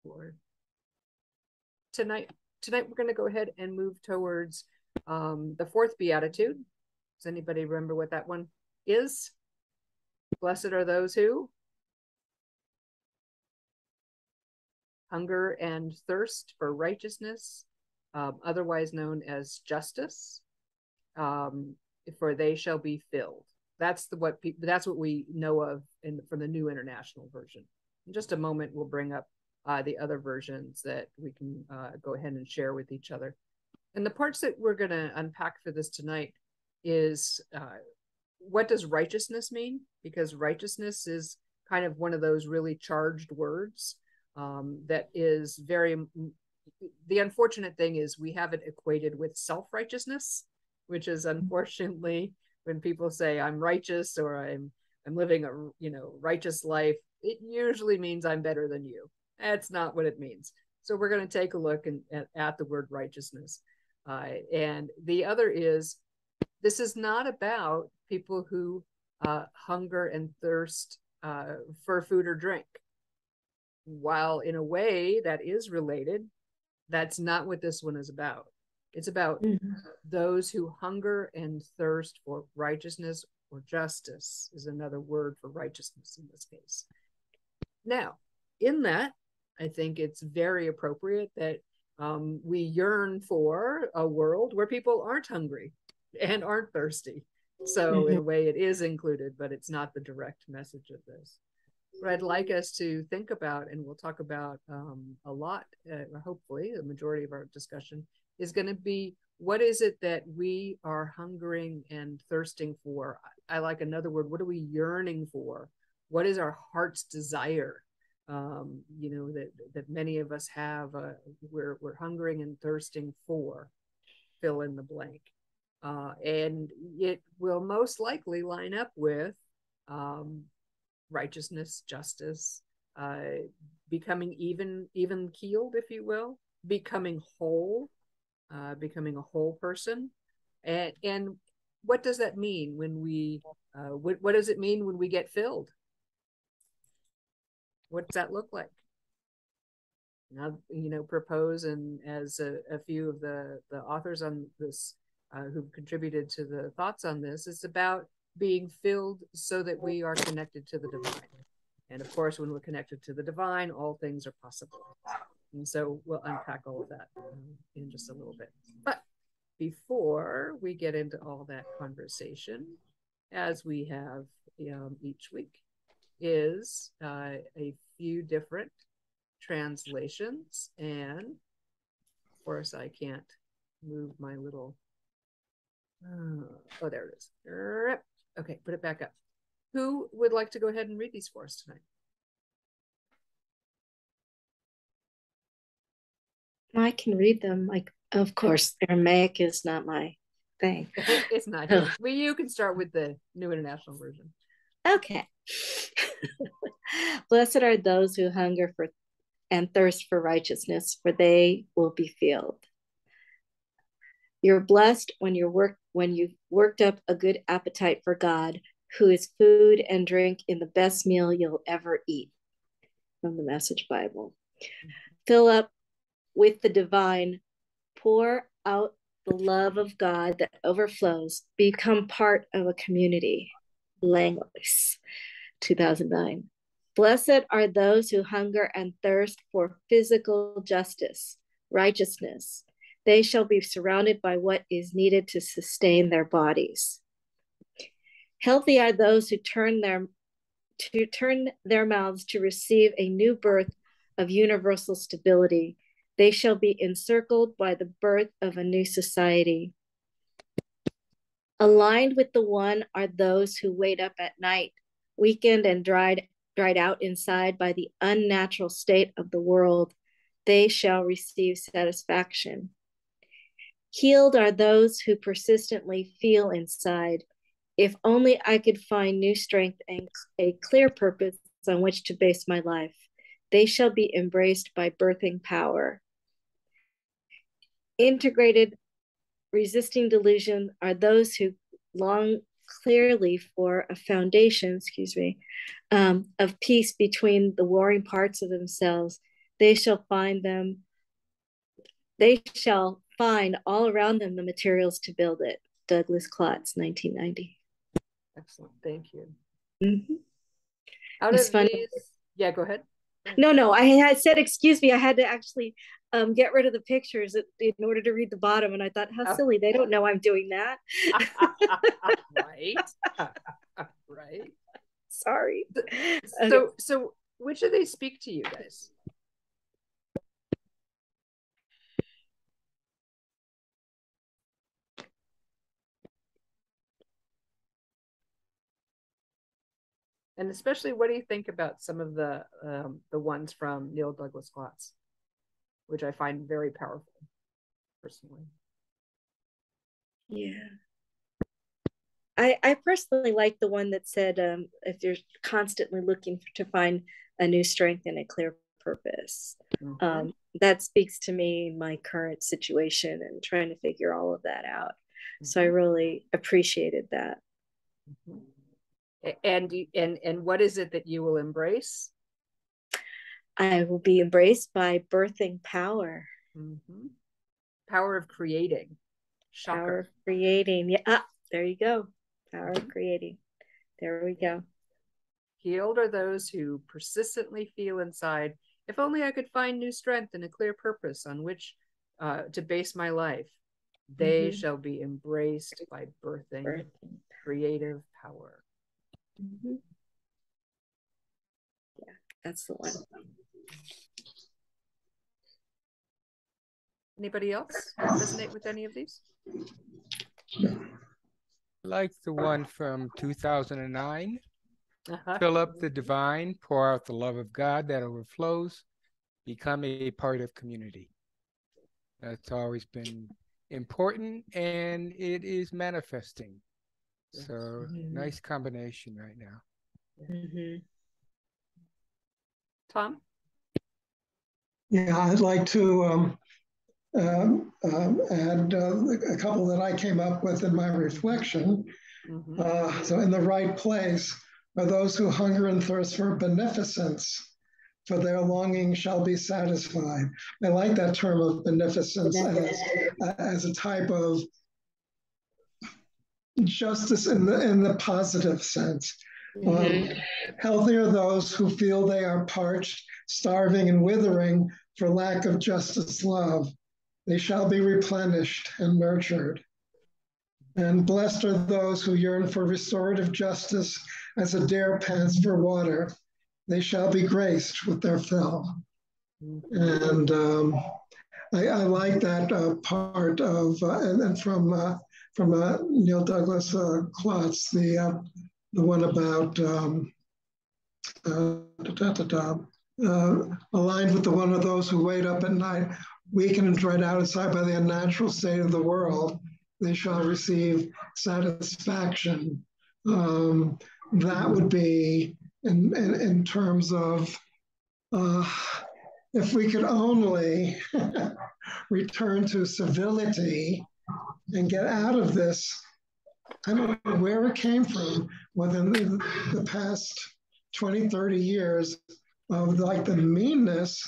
Lord. Tonight we're going to go ahead and move towards the fourth Beatitude. Does anybody remember what that one is? Blessed are those who hunger and thirst for righteousness, otherwise known as justice, for they shall be filled. That's what we know of from the New International Version. In just a moment, we'll bring up the other versions that we can go ahead and share with each other. And the parts that we're going to unpack for this tonight is what does righteousness mean? Because righteousness is kind of one of those really charged words that is the unfortunate thing is we have it equated with self-righteousness, which is unfortunately when people say I'm righteous or I'm living a righteous life, it usually means I'm better than you. That's not what it means. So we're going to take a look at the word righteousness. And the other is, this is not about people who hunger and thirst for food or drink. While in a way that is related, that's not what this one is about. It's about those who hunger and thirst for righteousness, or justice is another word for righteousness in this case. Now, in that, I think it's very appropriate that we yearn for a world where people aren't hungry and aren't thirsty. So in a way it is included, but it's not the direct message of this. What I'd like us to think about, and we'll talk about a lot, hopefully the majority of our discussion is going to be, what is it that we are hungering and thirsting for? I like another word. What are we yearning for? What is our heart's desire? That many of us have, we're hungering and thirsting for, fill in the blank. And it will most likely line up with righteousness, justice, becoming even keeled, if you will, becoming whole person. And what does that mean when we, what does it mean when we get filled? What does that look like? Now, propose, and as a few of the authors on this who've contributed to the thoughts on this, it's about being filled so that we are connected to the divine. And of course, when we're connected to the divine, all things are possible. And so we'll unpack all of that in just a little bit. But before we get into all that conversation, as we have each week, is a few different translations. And of course, I can't move my little, oh, there it is. Okay, put it back up. Who would like to go ahead and read these for us tonight? I can read them. Of course, Aramaic is not my thing. It's not yours. Well, you can start with the New International Version. Okay. Blessed are those who hunger for and thirst for righteousness, for they will be filled. You're blessed when you've worked up a good appetite for God, who is food and drink in the best meal you'll ever eat. From the Message Bible. Fill up with the divine, pour out the love of God that overflows, become part of a community. Langlois, 2009. Blessed are those who hunger and thirst for physical justice, righteousness. They shall be surrounded by what is needed to sustain their bodies. Healthy are those who turn their mouths to receive a new birth of universal stability. They shall be encircled by the birth of a new society. Aligned with the one are those who wait up at night, weakened and dried out inside by the unnatural state of the world. They shall receive satisfaction. Healed are those who persistently feel inside, if only I could find new strength and a clear purpose on which to base my life. They shall be embraced by birthing power. Integrated, resisting delusion are those who long clearly for a foundation, of peace between the warring parts of themselves. They shall find them. They shall find all around them the materials to build it. Douglas Klotz, 1990. Excellent. Thank you. Mm-hmm. Out It's of funny. these, yeah, go ahead. No, I had said, excuse me, I had to actually get rid of the pictures in order to read the bottom. And I thought, how silly, they don't know I'm doing that. Right. Right. Sorry. So which of these speak to you guys? And especially, what do you think about some of the ones from Neil Douglas Klotz, which I find very powerful, personally? Yeah. I personally like the one that said, if you're constantly looking to find a new strength and a clear purpose. Mm-hmm. That speaks to me, my current situation, and trying to figure all of that out. Mm-hmm. So I really appreciated that. Mm-hmm. And what is it that you will embrace? I will be embraced by birthing power. Mm-hmm. Power of creating. Shocker. Power of creating. Yeah, there you go. Power of creating. There we go. Healed are those who persistently feel inside, if only I could find new strength and a clear purpose on which to base my life. They mm-hmm. shall be embraced by birthing creative power. Mm-hmm. Yeah, that's the one. Anybody else resonate with any of these? I like the one from 2009. Fill up the divine, pour out the love of God that overflows, become a part of community. That's always been important, and it is manifesting. So mm-hmm. nice combination right now. Mm-hmm. Tom? Yeah, I'd like to add a couple that I came up with in my reflection. Mm-hmm. So in the right place are those who hunger and thirst for beneficence, for their longing shall be satisfied. I like that term of beneficence as a type of justice in the positive sense. Mm-hmm. Healthy are those who feel they are parched, starving, and withering for lack of justice love. They shall be replenished and nurtured. And blessed are those who yearn for restorative justice as a deer pants for water. They shall be graced with their fill. And I like that part of, and from Neil Douglas Klotz, the one about aligned with the one of those who wait up at night, weakened and dried out inside by the unnatural state of the world. They shall receive satisfaction. That would be in terms of if we could only return to civility and get out of this. I don't know where it came from within the past 20, 30 years of like the meanness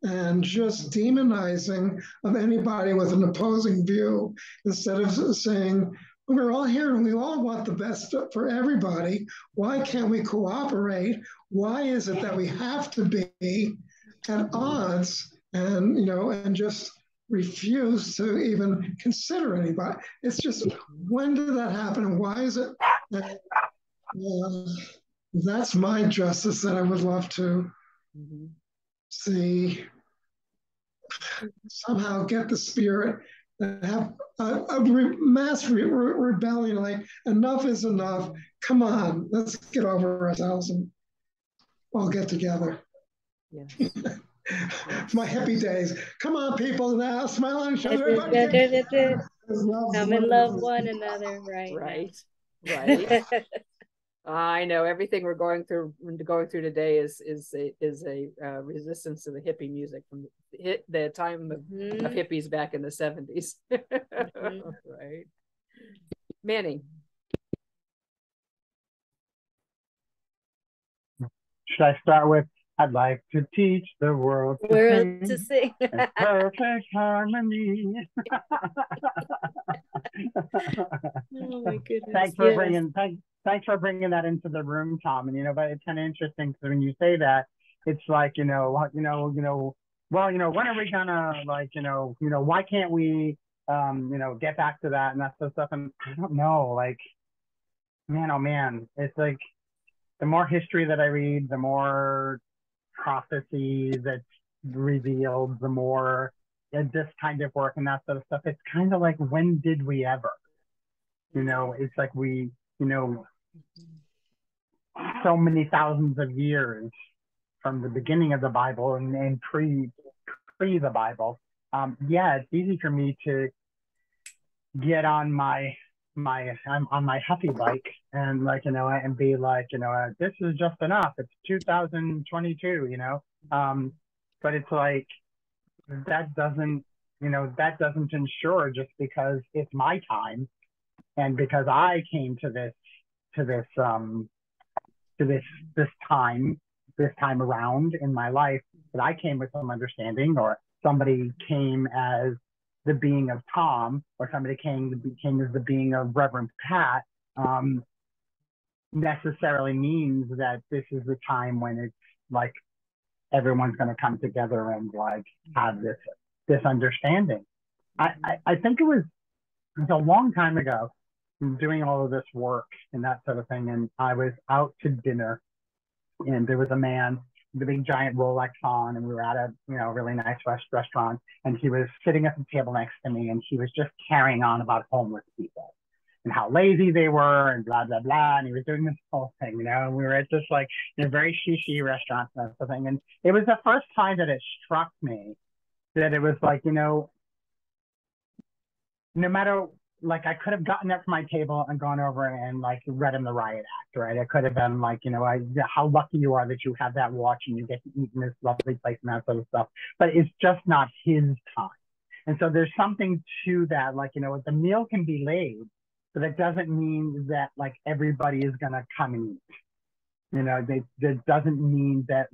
and just demonizing of anybody with an opposing view, instead of saying, we're all here and we all want the best for everybody. Why can't we cooperate? Why is it that we have to be at odds and just refuse to even consider anybody? It's just, when did that happen and why is it that's my justice that I would love to see somehow get the spirit and have a mass rebellion, like enough is enough. Come on, let's get over ourselves and all get together. Yes. My hippie days. Come on, people, now smile on each other. Come and love one another, right? Right. I know everything we're going through today is a resistance to the hippie music from the time of hippies back in the 70s. Right. Manny. Should I start with I'd like to teach the world to sing in perfect harmony. Oh my goodness. Thanks for bringing that into the room, Tom. And but it's kind of interesting because when you say that, it's like when are we gonna why can't we get back to that and that sort of stuff? And I don't know, man, oh man, it's like the more history that I read, the more prophecy that's revealed, the more this kind of work and that sort of stuff. It's kind of like, when did we ever? It's like we, so many thousands of years from the beginning of the Bible and pre the Bible. It's easy for me to get on my Huffy bike and and be like, this is just enough. It's 2022, but it's like that doesn't ensure, just because it's my time and because I came to this time around in my life, that I came with some understanding, or somebody came as the being of Tom, or somebody came as the being of Reverend Pat, necessarily means that this is the time when it's like everyone's going to come together and have this understanding. I think it was a long time ago, doing all of this work and that sort of thing, and I was out to dinner, and there was a man with a big giant Rolex on, and we were at a really nice restaurant, and he was sitting at the table next to me, and he was just carrying on about homeless people and how lazy they were and blah blah blah, and he was doing this whole thing, and we were at this very shishi restaurant and that sort of thing, and it was the first time that it struck me that it was like, no matter, I could have gotten up from my table and gone over and read him the riot act, right? It could have been how lucky you are that you have that watch and you get to eat in this lovely place and that sort of stuff. But it's just not his time. And so there's something to that, the meal can be laid, but it doesn't mean that everybody is gonna come and eat. That doesn't mean that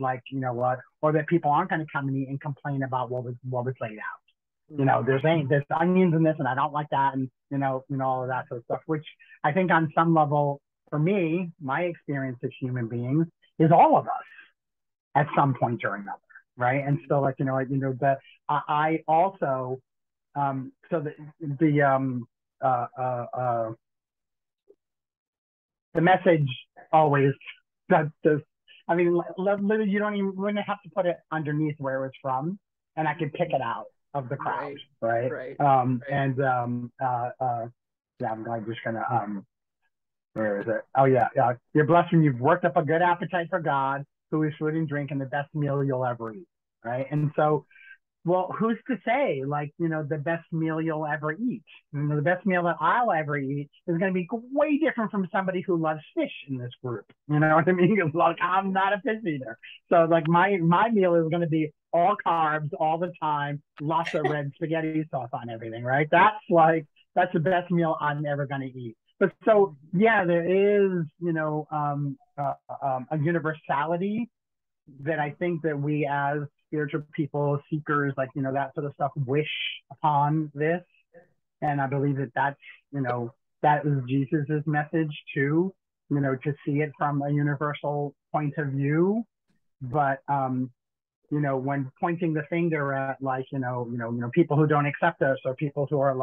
or that people aren't gonna come and eat and complain about what was laid out. There's onions in this and I don't like that, and all of that sort of stuff, which I think on some level, for me, my experience as human beings is all of us at some point or another, right? And so I also the message always does. I mean, literally, you wouldn't have to put it underneath where it's from, and I could pick it out of the crowd, right? And I'm just gonna where is it? Oh yeah, you're blessed when you've worked up a good appetite for God, who is food and drink and the best meal you'll ever eat, right? And so, well, who's to say the best meal you'll ever eat? The best meal that I'll ever eat is going to be way different from somebody who loves fish in this group. You know what I mean? I'm not a fish eater, so my meal is going to be all carbs all the time, lots of red spaghetti sauce on everything, right? That's the best meal I'm ever going to eat. But so there is a universality that I think that we as spiritual people, seekers, that sort of stuff, wish upon this. And I believe that was Jesus's message too, to see it from a universal point of view. But when pointing the finger at people who don't accept us, or people who are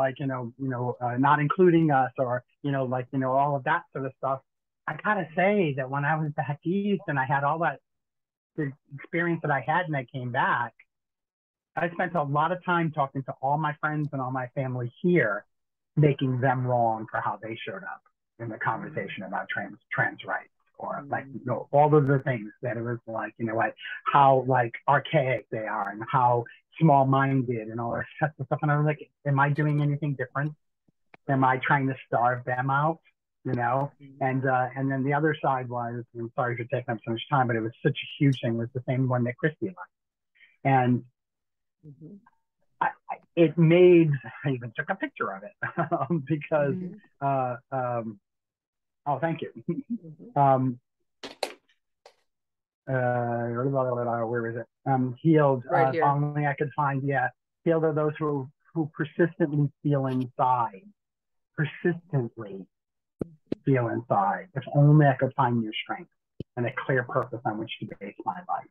not including us, or all of that sort of stuff, I gotta say that when I was back east and I had all that the experience that I had and I came back, I spent a lot of time talking to all my friends and all my family here, making them wrong for how they showed up in the conversation about trans rights, or all of the things that it was how archaic they are and how small-minded and all that stuff. And I was like, am I doing anything different? Am I trying to starve them out? And then the other side was, I'm sorry for taking up so much time, but it was such a huge thing, was the same one that Christy liked. And it made, I even took a picture of it because, oh, thank you. where is it? Healed. Right here. Only I could find. Yeah, healed are those who persistently feel inside. Persistently feel inside. If only I could find new strength and a clear purpose on which to base my life.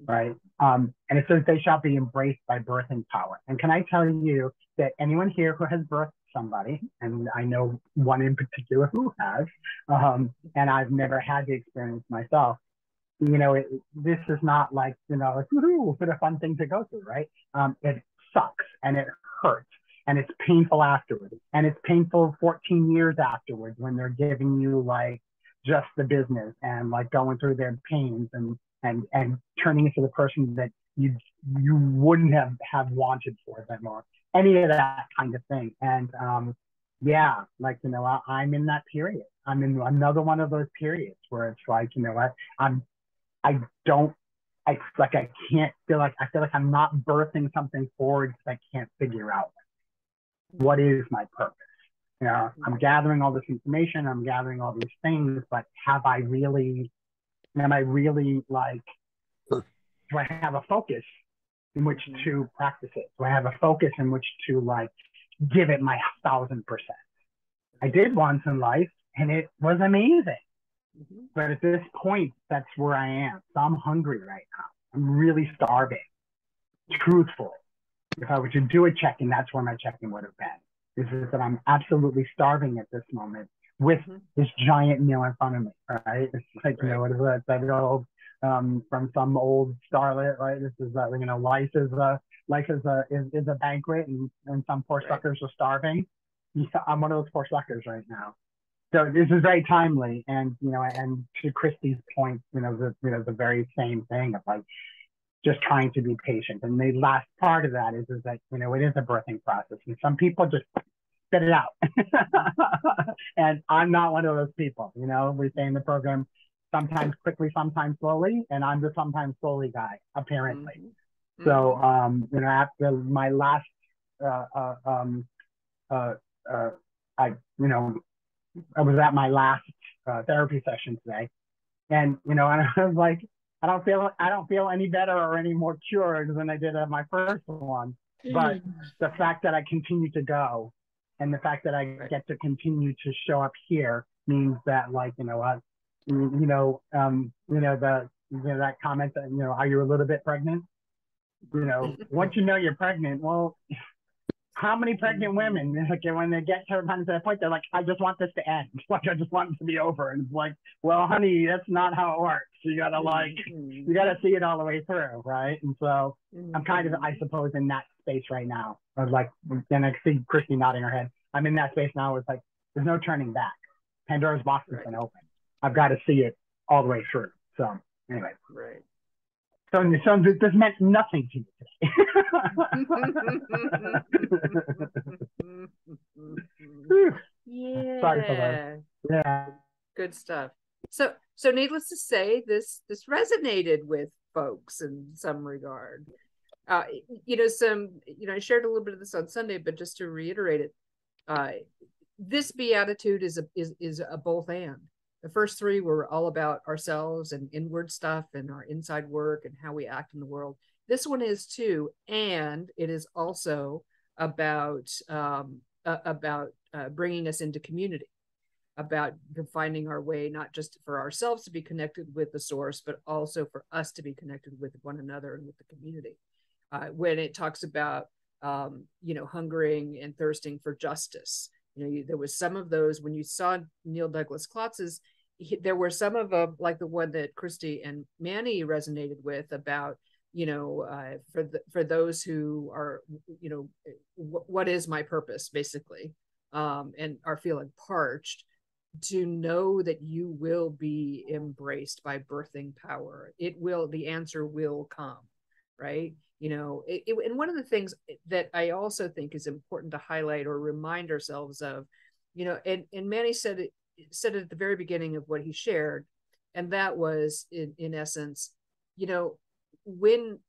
Right. And it says they shall be embraced by birthing power. And can I tell you that anyone here who has birthed somebody, and I know one in particular who has, and I've never had the experience myself, this is not like, like, woohoo, what a fun thing to go through, right? It sucks and it hurts and it's painful afterwards. And it's painful 14 years afterwards when they're giving you like just the business and like going through their pains and turning into the person that you wouldn't have wanted for them or any of that kind of thing. And yeah, like, I'm in that period. I'm in another one of those periods where it's like, I feel like I'm not birthing something forward because I can't figure out what is my purpose. I'm gathering all this information, I'm gathering all these things, but am I really like, do I have a focus in which to practice it? Do I have a focus in which to like give it my 1,000%? I did once in life and it was amazing. But at this point, that's where I am. So I'm hungry right now. I'm really starving. Truthfully, if I were to do a check-in, that's where my check-in would have been. Is that I'm absolutely starving at this moment with this giant meal in front of me, right? It's like, what is that old, from some old starlet, right? This is that, life is a banquet and some poor suckers are starving. Yeah, I'm one of those poor suckers right now. So this is very timely, and and to Christy's point, the very same thing of like just trying to be patient. And the last part of that is that it is a birthing process, and some people just spit it out, and I'm not one of those people. We say in the program, sometimes quickly, sometimes slowly, and I'm the sometimes slowly guy, apparently. So after my last, I was at my last therapy session today, and and I was like, I don't feel any better or any more cured than I did at my first one. But the fact that I continue to go, and the fact that I get to continue to show up here means that, like, that comment that are you a little bit pregnant? Once you're pregnant, well. How many pregnant women, like, when they get to that point, they're like, I just want this to end. Like, I just want it to be over. And it's like, well, honey, that's not how it works. You gotta see it all the way through, right? And so I'm kind of, I suppose, in that space right now. I was like, and I see Christy nodding her head. I'm in that space now. It's like, there's no turning back. Pandora's box has been open. I've got to see it all the way through. So anyway. Right. So this meant nothing to me today. Yeah. Sorry for that. Yeah. Good stuff. So needless to say, this resonated with folks in some regard. I shared a little bit of this on Sunday, but just to reiterate it, this beatitude is a both and. The first three were all about ourselves and inward stuff and our inside work and how we act in the world. This one is too, and it is also about bringing us into community, about finding our way, not just for ourselves to be connected with the source, but also for us to be connected with one another and with the community. When it talks about hungering and thirsting for justice, there was some of those when you saw Neil Douglas Klotz's. There were some of them, like the one that Christy and Manny resonated with about, for those who are, what is my purpose, basically, and are feeling parched, to know that you will be embraced by birthing power. The answer will come, right? And one of the things that I also think is important to highlight or remind ourselves of, and Manny said it at the very beginning of what he shared, and that was in essence, when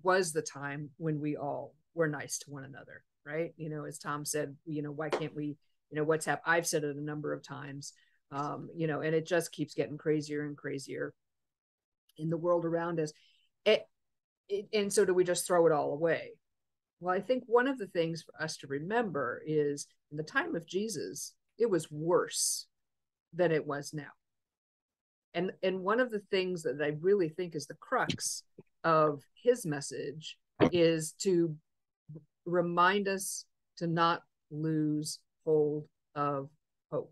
was the time when we all were nice to one another, right? As Tom said, why can't we, what's happened? I've said it a number of times, and it just keeps getting crazier and crazier. in the world around us. And so do we just throw it all away? Well, I think one of the things for us to remember is in the time of Jesus, it was worse than it was now. And one of the things that I really think is the crux of his message is to remind us to not lose hold of hope.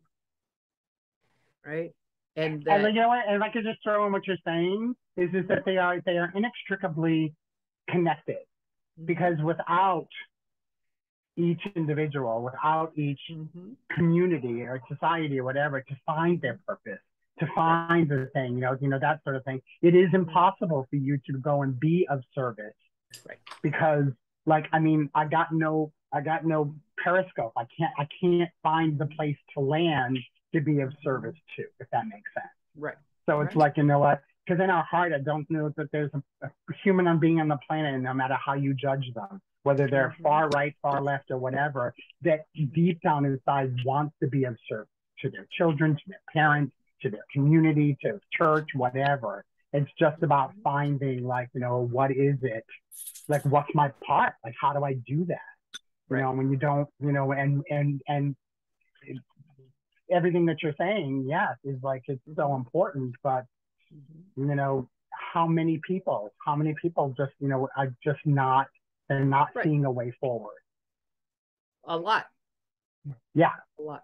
Right? And that, you know what, and if I could just throw in what you're saying, is that they are inextricably connected. Because without each individual, without each community or society or whatever, to find their purpose, to find the thing, that sort of thing, it is impossible for you to go and be of service. Right. Because, like, I mean, I got no periscope. I can't find the place to land to be of service to, if that makes sense. Right. So it's like, you know what? Because in our heart, I don't know that there's a human on being on the planet, and no matter how you judge them, whether they're far right, far left, or whatever, that deep down inside wants to be of service to their children, to their parents, to their community, to church, whatever. It's just about finding, like, what is it? Like, what's my part? Like, how do I do that? When you don't, and everything that you're saying, yes, is like, it's so important, but how many people just, are just not, they're not seeing a way forward. A lot. Yeah. A lot.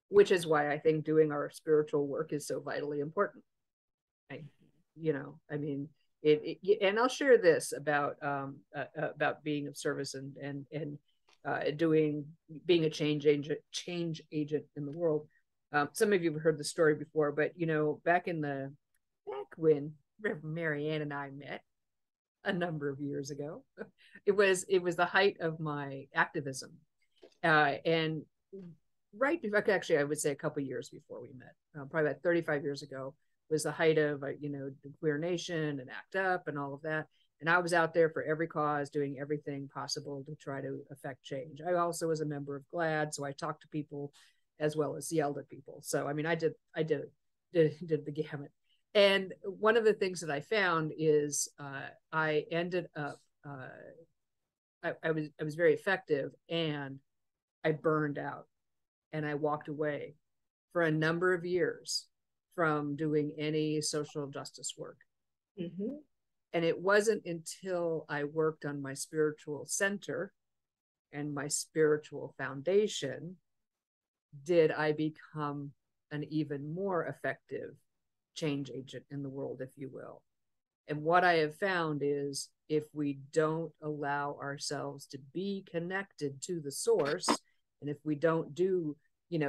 Which is why I think doing our spiritual work is so vitally important. I mean, and I'll share this about being of service and being a change agent in the world. Some of you have heard the story before, but back when Reverend Marianne and I met a number of years ago, it was the height of my activism, and right before, actually, I would say a couple years before we met, probably about 35 years ago, was the height of the Queer Nation and ACT UP and all of that. And I was out there for every cause, doing everything possible to try to affect change. I also was a member of GLAAD, so I talked to people as well as yelled at people. So I mean, I did the gamut. And one of the things that I found is I ended up I was very effective, and I burned out, and I walked away for a number of years from doing any social justice work. And it wasn't until I worked on my spiritual center and my spiritual foundation did I become an even more effective change agent in the world, if you will. And what I have found is if we don't allow ourselves to be connected to the source, and if we don't do,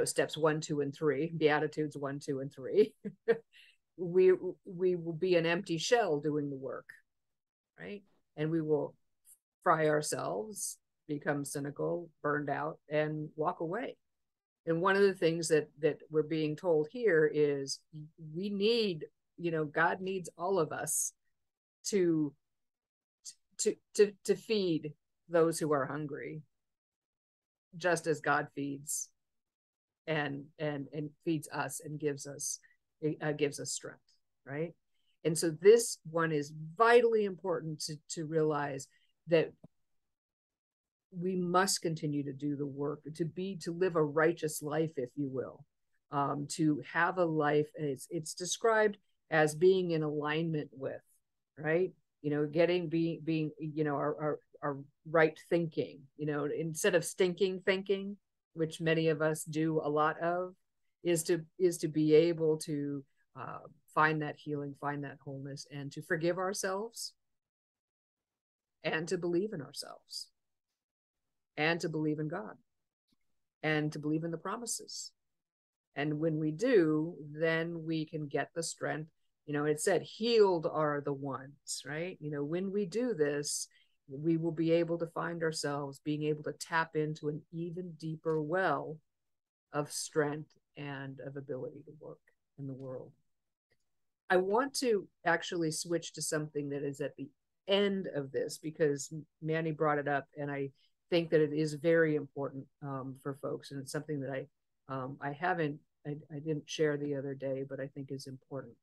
steps 1, 2, and 3, Beatitudes 1, 2, and 3, we will be an empty shell doing the work, right? And we will fry ourselves, become cynical, burned out, and walk away. And one of the things that we're being told here is we need, God needs all of us to feed those who are hungry, just as God feeds and feeds us and gives us strength, right? And so this one is vitally important to realize that we must continue to do the work, to live a righteous life, if you will, to have a life. And it's described as being in alignment with, right? Being our right thinking, instead of stinking thinking, which many of us do a lot of, is to be able to find that healing, find that wholeness, and to forgive ourselves, and to believe in ourselves, and to believe in God, and to believe in the promises. And when we do, then we can get the strength. It said, healed are the ones, right? When we do this, we will be able to find ourselves being able to tap into an even deeper well of strength and of ability to work in the world. I want to actually switch to something that is at the end of this, because Manny brought it up, and I think that it is very important for folks, and it's something that I didn't share the other day, but I think is important.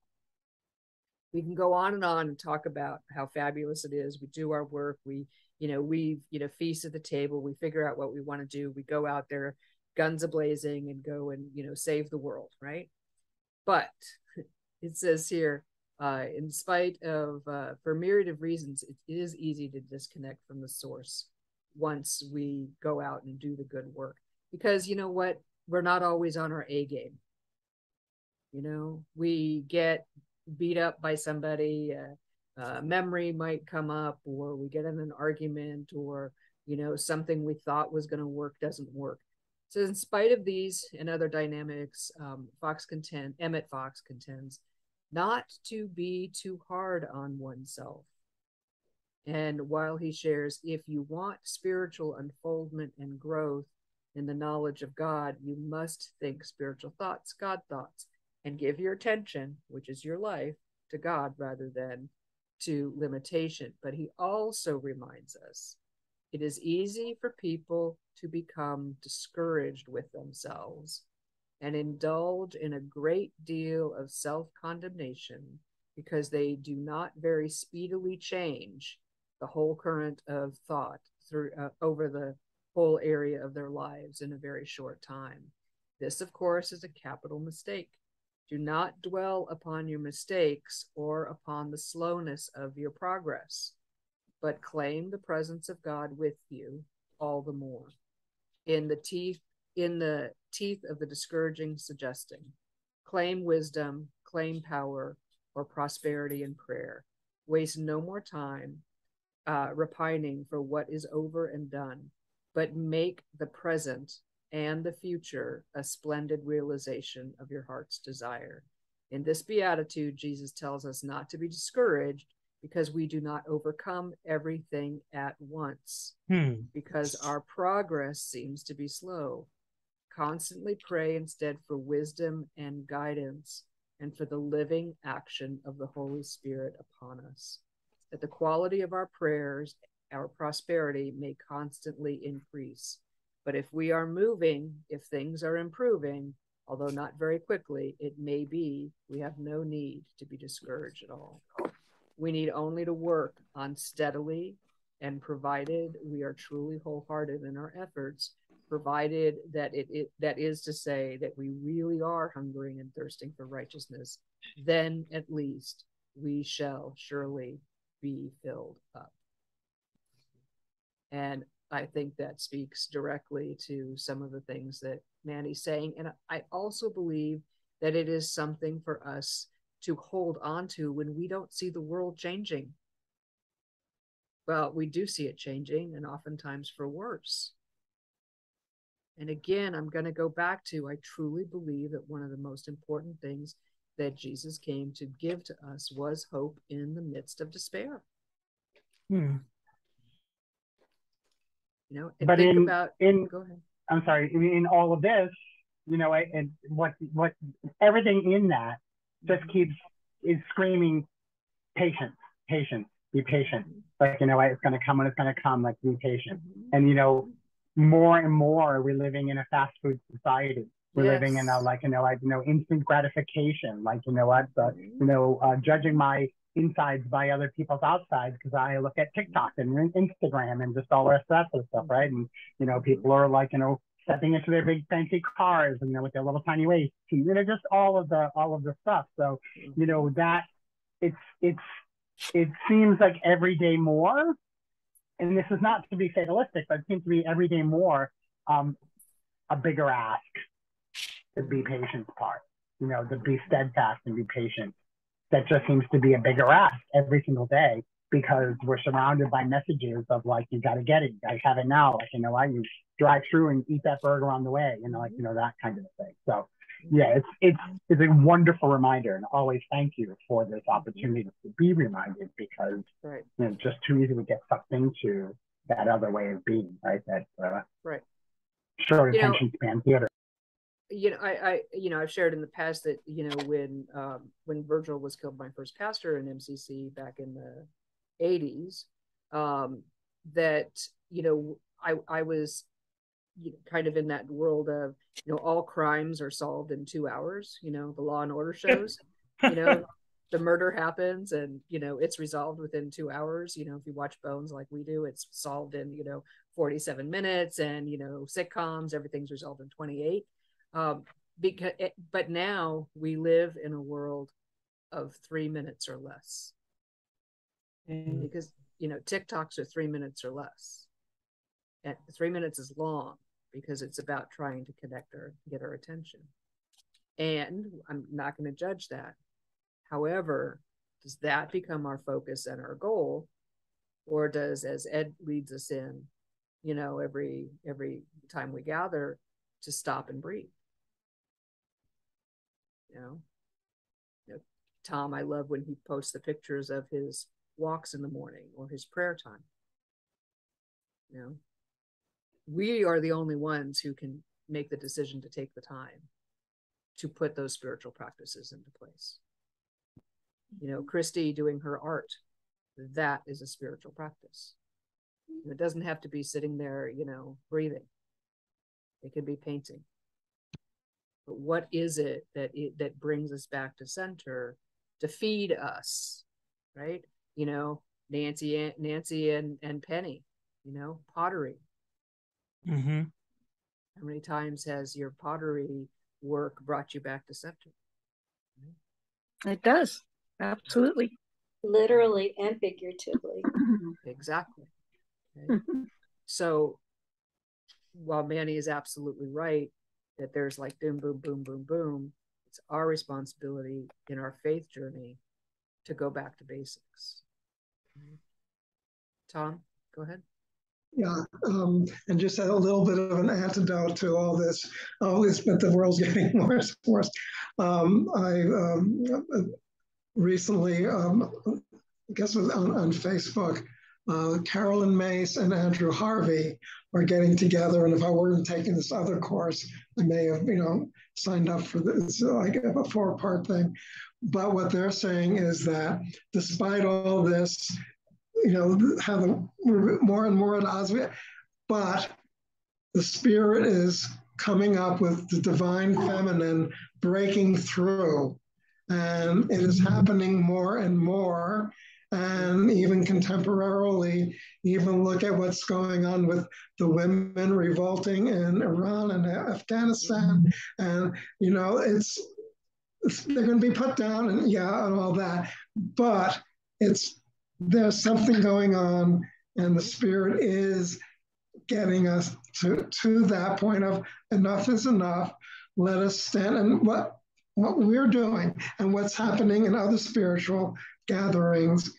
We can go on and talk about how fabulous it is. We do our work. We feast at the table. We figure out what we want to do. We go out there, guns a-blazing, and go and, save the world, right? But it says here, in spite of, for a myriad of reasons, it is easy to disconnect from the source once we go out and do the good work. Because you know what? We're not always on our A game. We get beat up by somebody, memory might come up, or we get in an argument, or something we thought was going to work doesn't work. So in spite of these and other dynamics, Emmett Fox contends not to be too hard on oneself. And while he shares, if you want spiritual unfoldment and growth in the knowledge of God, you must think spiritual thoughts, God thoughts, and give your attention, which is your life, to God rather than to limitation. But he also reminds us it is easy for people to become discouraged with themselves and indulge in a great deal of self-condemnation because they do not very speedily change the whole current of thought through over the whole area of their lives in a very short time. This, of course, is a capital mistake. Do not dwell upon your mistakes or upon the slowness of your progress, but claim the presence of God with you all the more. In the teeth of the discouraging suggesting, claim wisdom, claim power, or prosperity in prayer. Waste no more time repining for what is over and done, but make the present and the future a splendid realization of your heart's desire. In this beatitude, Jesus tells us not to be discouraged because we do not overcome everything at once, because our progress seems to be slow. Constantly pray instead for wisdom and guidance and for the living action of the Holy Spirit upon us, that the quality of our prayers, our prosperity may constantly increase. But if we are moving, if things are improving, although not very quickly, it may be we have no need to be discouraged at all. We need only to work on steadily, and provided we are truly wholehearted in our efforts, provided that that is to say that we really are hungering and thirsting for righteousness, then at least we shall surely be filled up. And I think that speaks directly to some of the things that Mandy's saying. And I also believe that it is something for us to hold on to when we don't see the world changing. Well, we do see it changing, and oftentimes for worse. And again, I'm going to go back to, I truly believe that one of the most important things that Jesus came to give to us was hope in the midst of despair. And but think go ahead. I'm sorry, in all of this, and what everything in that just is screaming patience, be patient. Like, it's going to come when it's going to come, like, be patient. And, more and more we're living in a fast food society. We're living in a, instant gratification, judging my insides by other people's outsides because I look at TikTok and Instagram and just all the rest of that sort of stuff, right? And, people are stepping into their big fancy cars and with their little tiny waist, just all of the stuff. So, that it seems like every day more, and this is not to be fatalistic, but it seems to be every day more a bigger ask to be patient part, to be steadfast and be patient. That just seems to be a bigger ask every single day because we're surrounded by messages of you got to get it, you got to have it now. You drive through and eat that burger on the way, that kind of thing. So yeah, it's a wonderful reminder, and always thank you for this opportunity to be reminded because it's just too easy to get sucked into that other way of being, right? That short attention span theater. I've shared in the past that when Virgil was killed, my first pastor in MCC back in the 80s, that I was kind of in that world of all crimes are solved in 2 hours. The Law and Order shows. the murder happens and, you know, it's resolved within 2 hours. You know, if you watch Bones like we do, it's solved in, you know, 47 minutes, and, you know, sitcoms, everything's resolved in 28. But now we live in a world of 3 minutes or less, because, you know, TikToks are 3 minutes or less, and 3 minutes is long because it's about trying to connect or get our attention. And I'm not going to judge that. However, does that become our focus and our goal, or does, as Ed leads us in, you know, every time we gather, to stop and breathe? You know, Tom, I love when he posts the pictures of his walks in the morning or his prayer time. You know, we are the only ones who can make the decision to take the time to put those spiritual practices into place. You know, Christy doing her art, that is a spiritual practice. It doesn't have to be sitting there, you know, breathing. It can be painting. But what is it that brings us back to center, to feed us, right? You know, Nancy and Penny, you know, pottery. Mm-hmm. How many times has your pottery work brought you back to center? It does. Absolutely. Literally and figuratively. Exactly. Okay. So while Manny is absolutely right that there's like boom, boom, boom, boom, boom, it's our responsibility in our faith journey to go back to basics. Tom, go ahead. Yeah, and just a little bit of an antidote to all this. Oh, but the world's getting worse and worse. I recently, I guess it was on Facebook, Carolyn Mace and Andrew Harvey are getting together. And if I weren't taking this other course, I may have, you know, signed up for this, like a 4-part thing. But what they're saying is that despite all this, you know, having more and more at odds with, but the spirit is coming up with the divine feminine breaking through, and it is happening more and more. And even contemporarily, even look at what's going on with the women revolting in Iran and Afghanistan, and you know, they're going to be put down, and yeah, and all that, but there's something going on, and the spirit is getting us to that point of enough is enough. Let us stand. And what we're doing and what's happening in other spiritual gatherings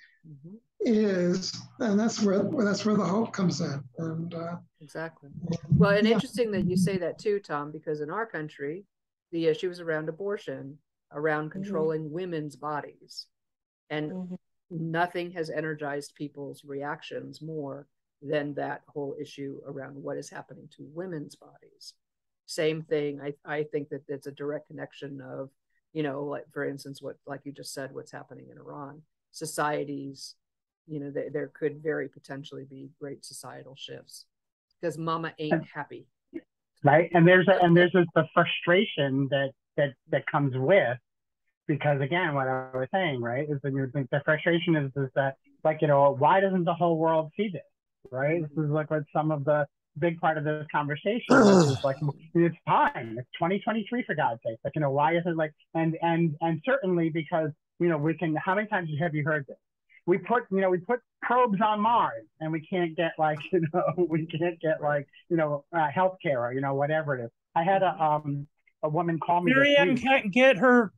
is, and that's where the hope comes in. And exactly. Well, and interesting that you say that too, Tom, because in our country, the issues around abortion, around controlling women's bodies, and nothing has energized people's reactions more than that whole issue around what is happening to women's bodies. Same thing. I think that it's a direct connection of, you know, like for instance, what, like you just said, what's happening in Iran. Societies, you know, there could very potentially be great societal shifts because mama ain't happy. Right. And there's the frustration that comes with, because again, what I was saying, right, is that the frustration is that, like, you know, why doesn't the whole world see this? Right. This is like what some of the big part of this conversation is like, it's time. It's 2023, for God's sake. Like, you know, why isn't, like, and certainly because, you know, we can, how many times have you heard this? We put probes on Mars and we can't get, like, you know, healthcare or, you know, whatever it is. I had a woman call me. Marianne can't get her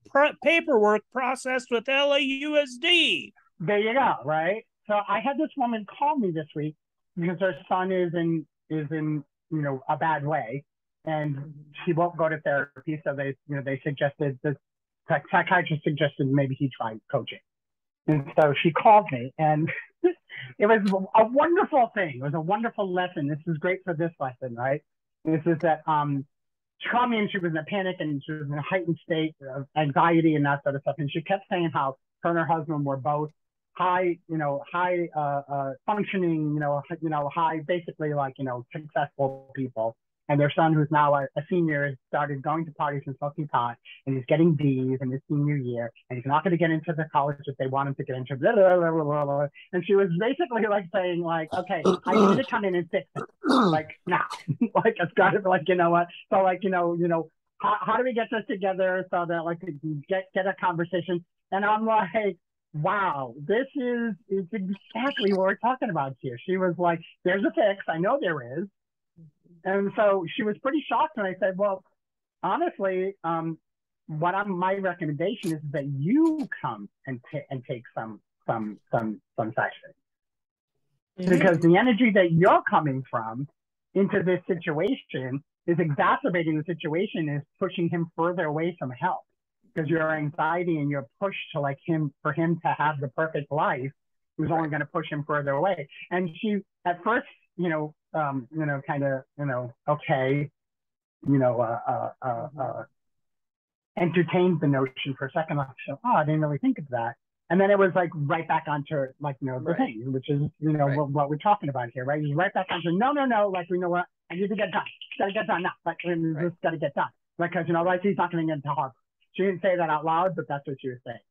paperwork processed with LAUSD. There you go, right? So I had this woman call me this week because her son is in you know, a bad way, and she won't go to therapy. So they suggested, the psychiatrist suggested maybe he try coaching. And so she called me, and it was a wonderful thing. It was a wonderful lesson. This is great for this lesson, right? This is that she called me and she was in a panic and she was in a heightened state of anxiety and that sort of stuff. And she kept saying how her and her husband were both high functioning, high, basically, like, you know, successful people. and their son, who's now a senior, started going to parties and smoking pot, and he's getting D's in his senior year, and he's not going to get into the college that they want him to get into. Blah, blah, blah, blah, blah, blah. And she was basically like saying, like, okay, I need you to come in and fix it, like now, like it's got to be like, you know what? So like, how do we get this together so that like we can get a conversation? And I'm like, wow, this is exactly what we're talking about here. She was like, there's a fix. I know there is. And so she was pretty shocked. And I said, well, honestly, my recommendation is that you come and take some sessions. Because the energy that you're coming from into this situation is exacerbating the situation, is pushing him further away from help. Because your anxiety and your push to for him to have the perfect life was only going to push him further away. And she, at first, okay, entertained the notion for a second, like, I didn't really think of that. And then it was like right back onto the thing, which is, what we're talking about here, right? He's right back onto, no, like, you know what, I need to get done. Gotta get done now. Like, this gotta get done. Because, like, he's not going to get into Harvard. She didn't say that out loud, but that's what she was saying.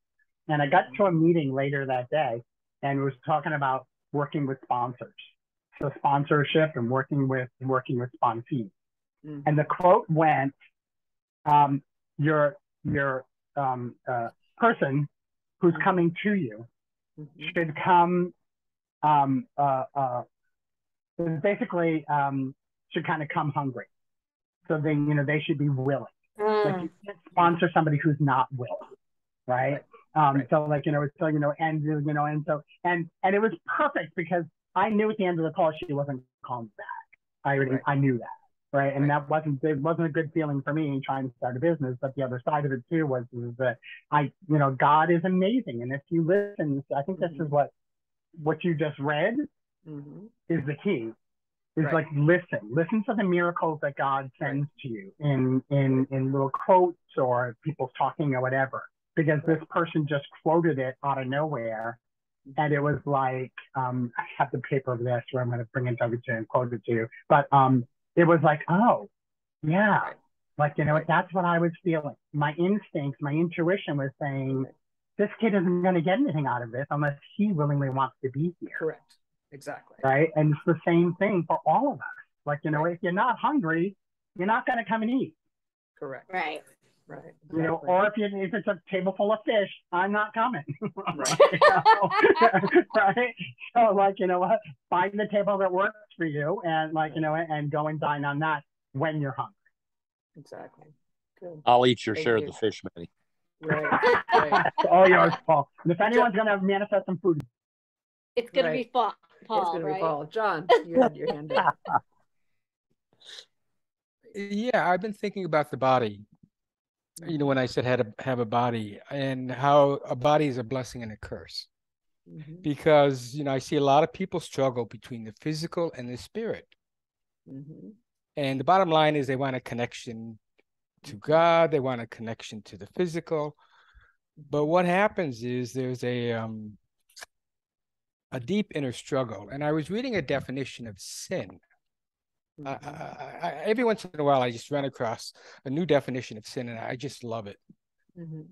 And I got to a meeting later that day and was talking about working with sponsors. So sponsorship and working with sponsees. Mm-hmm. And the quote went, your person who's coming to you should come, basically should kind of come hungry. So they should be willing. Like, you can't sponsor somebody who's not willing, right? So like, and it was perfect because I knew at the end of the call she wasn't calling back. I knew that, right? And it wasn't a good feeling for me trying to start a business. But the other side of it too was that God is amazing, and if you listen, I think this is what you just read is the key. Is like listen to the miracles that God sends to you in little quotes or people talking or whatever, because this person just quoted it out of nowhere. And it was like, I have the paper of this where I'm going to bring it over to you and quote it to you. But it was like, oh, yeah, like, that's what I was feeling. My instincts, my intuition was saying, this kid isn't going to get anything out of this unless he willingly wants to be here. Correct. Exactly. Right. And it's the same thing for all of us. Like, if you're not hungry, you're not going to come and eat. Correct. Right. Right. Exactly. Or if it's a table full of fish, I'm not coming. Right. Right. So like, what? Find the table that works for you, and like, and go and dine on that when you're hungry. Exactly. Good. I'll eat your share of the fish, Manny. Right. All yours, Paul. And if anyone's going to manifest some food, it's going to be Paul. It's going to be Paul. John, you had your hand up. Yeah, I've been thinking about the body. When I said have a body, and how a body is a blessing and a curse. Because, I see a lot of people struggle between the physical and the spirit. And the bottom line is they want a connection to God. They want a connection to the physical. But what happens is there's a deep inner struggle. And I was reading a definition of sin. Every once in a while, I just run across a new definition of sin, and I just love it.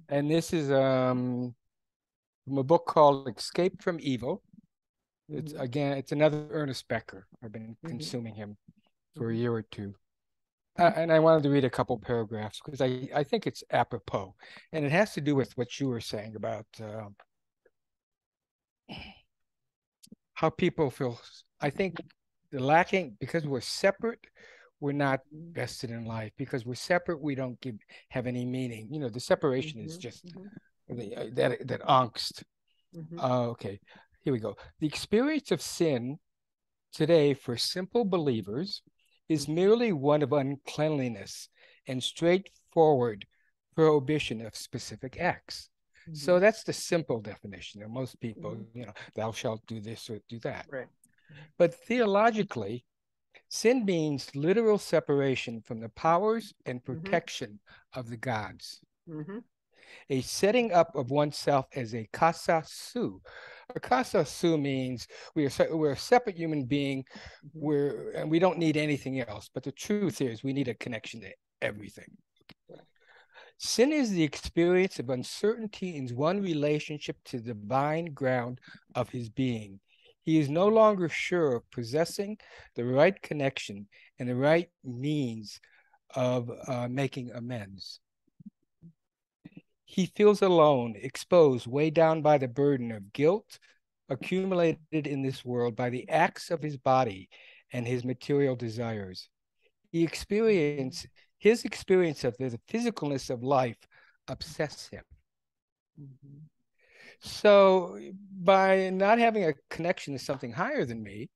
And this is from a book called Escape from Evil. It's another Ernest Becker. I've been consuming him for a year or two. And I wanted to read a couple paragraphs because I think it's apropos. And it has to do with what you were saying about how people feel. I think lacking, because we're separate, we're not vested in life. Because we're separate, we don't have any meaning. The separation is just that angst. Okay, here we go. The experience of sin today for simple believers is merely one of uncleanliness and straightforward prohibition of specific acts. So that's the simple definition. And most people, thou shalt do this or do that. Right. But theologically, sin means literal separation from the powers and protection of the gods. A setting up of oneself as a casa su, Acaso su means we're a separate human being. And we don't need anything else. But the truth is, we need a connection to everything. Sin is the experience of uncertainty in one's relationship to the divine ground of his being. He is no longer sure of possessing the right connection and the right means of making amends. He feels alone, exposed, weighed down by the burden of guilt accumulated in this world by the acts of his body and his material desires. His experience of the physicalness of life obsess him. So by not having a connection to something higher than me,